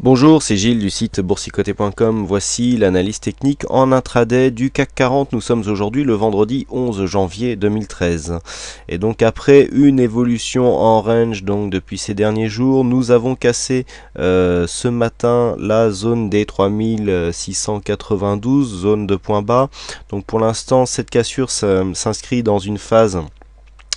Bonjour, c'est Gilles du site boursicoté.com. Voici l'analyse technique en intraday du CAC 40. Nous sommes aujourd'hui le vendredi 11 janvier 2013. Et donc après une évolution en range donc depuis ces derniers jours, nous avons cassé ce matin la zone des 3692, zone de point bas. Donc pour l'instant, cette cassure s'inscrit dans une phase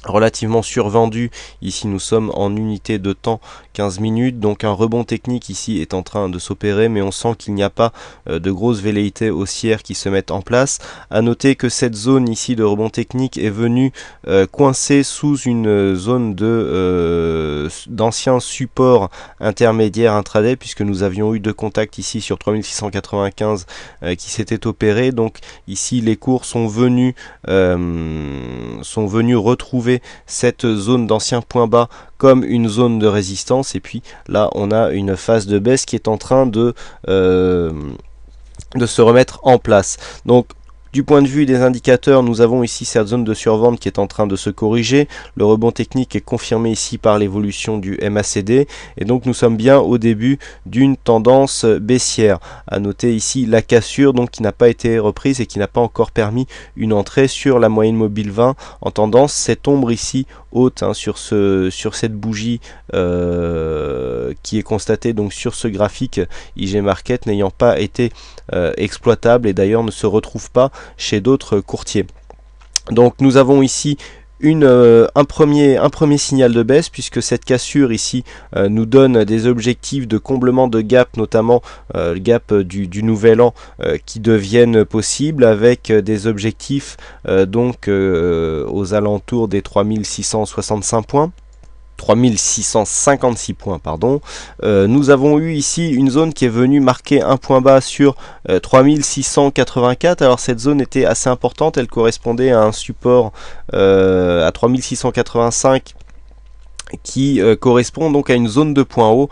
relativement survendu. Ici nous sommes en unité de temps 15 minutes, donc un rebond technique ici est en train de s'opérer, mais on sent qu'il n'y a pas de grosses velléités haussières qui se mettent en place. À noter que cette zone ici de rebond technique est venue coincer sous une zone d'anciens supports intermédiaires intraday, puisque nous avions eu deux contacts ici sur 3695 qui s'étaient opérés. Donc ici les cours sont venus retrouver cette zone d'anciens points bas comme une zone de résistance, et puis là on a une phase de baisse qui est en train de se remettre en place. Donc du point de vue des indicateurs, nous avons ici cette zone de survente qui est en train de se corriger. Le rebond technique est confirmé ici par l'évolution du MACD, et donc nous sommes bien au début d'une tendance baissière. À noter ici la cassure donc qui n'a pas été reprise et qui n'a pas encore permis une entrée sur la moyenne mobile 20 en tendance. Cette ombre ici haute sur cette bougie qui est constatée donc sur ce graphique IG Market n'ayant pas été exploitable, et d'ailleurs ne se retrouve pas chez d'autres courtiers. Donc nous avons ici un premier signal de baisse, puisque cette cassure ici nous donne des objectifs de comblement de gap, notamment le gap du nouvel an qui deviennent possibles, avec des objectifs aux alentours des 3665 points. 3656 points, pardon. Nous avons eu ici une zone qui est venue marquer un point bas sur 3684. Alors cette zone était assez importante, elle correspondait à un support à 3685 qui correspond donc à une zone de point haut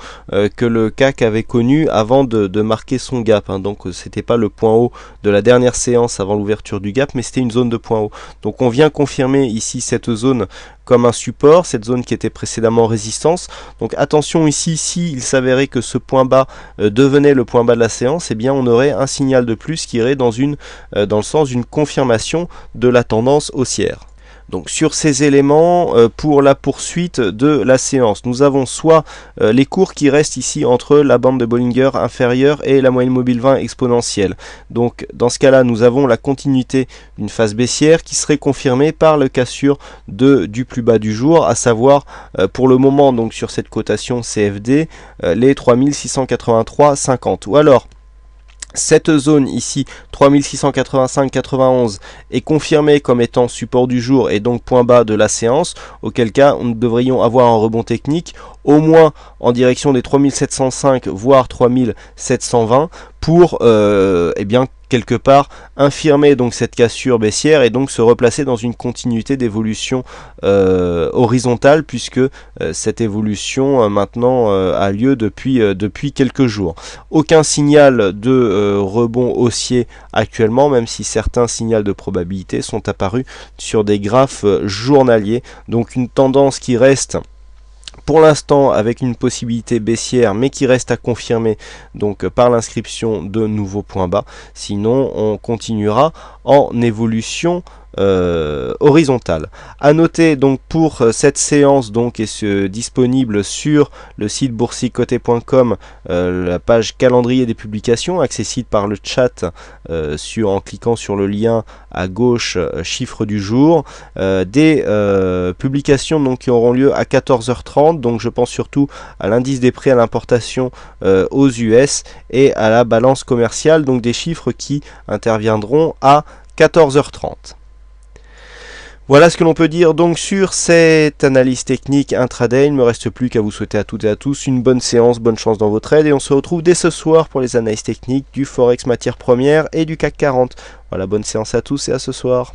que le CAC avait connu avant de marquer son gap. Donc c'était pas le point haut de la dernière séance avant l'ouverture du gap, mais c'était une zone de point haut. Donc on vient confirmer ici cette zone comme un support, cette zone qui était précédemment résistance. Donc attention ici, s'il s'avérait que ce point bas devenait le point bas de la séance, eh bien on aurait un signal de plus qui irait dans le sens d'une confirmation de la tendance haussière. Donc sur ces éléments, pour la poursuite de la séance, nous avons soit les cours qui restent ici entre la bande de Bollinger inférieure et la moyenne mobile 20 exponentielle. Donc dans ce cas-là, nous avons la continuité d'une phase baissière qui serait confirmée par le cassure du plus bas du jour, à savoir pour le moment donc sur cette cotation CFD les 3683,50. Ou alors cette zone ici 3685,91 est confirmée comme étant support du jour et donc point bas de la séance, auquel cas nous devrions avoir un rebond technique au moins en direction des 3705 voire 3720 pour quelque part infirmer donc cette cassure baissière et donc se replacer dans une continuité d'évolution horizontale, puisque cette évolution maintenant a lieu depuis quelques jours. Aucun signal de rebond haussier actuellement, même si certains signaux de probabilité sont apparus sur des graphes journaliers. Donc une tendance qui reste pour l'instant avec une possibilité baissière, mais qui reste à confirmer donc par l'inscription de nouveaux points bas. Sinon on continuera en évolution horizontale. À noter donc pour cette séance donc est disponible sur le site boursicoté.com la page calendrier des publications accessible par le chat en cliquant sur le lien à gauche chiffre du jour, des publications donc qui auront lieu à 14h30. donc je pense surtout à l'indice des prix à l'importation aux US et à la balance commerciale, donc des chiffres qui interviendront à 14h30. Voilà ce que l'on peut dire donc sur cette analyse technique intraday. Il ne me reste plus qu'à vous souhaiter à toutes et à tous une bonne séance, bonne chance dans vos trades, et on se retrouve dès ce soir pour les analyses techniques du Forex matières premières et du CAC 40. Voilà, bonne séance à tous et à ce soir.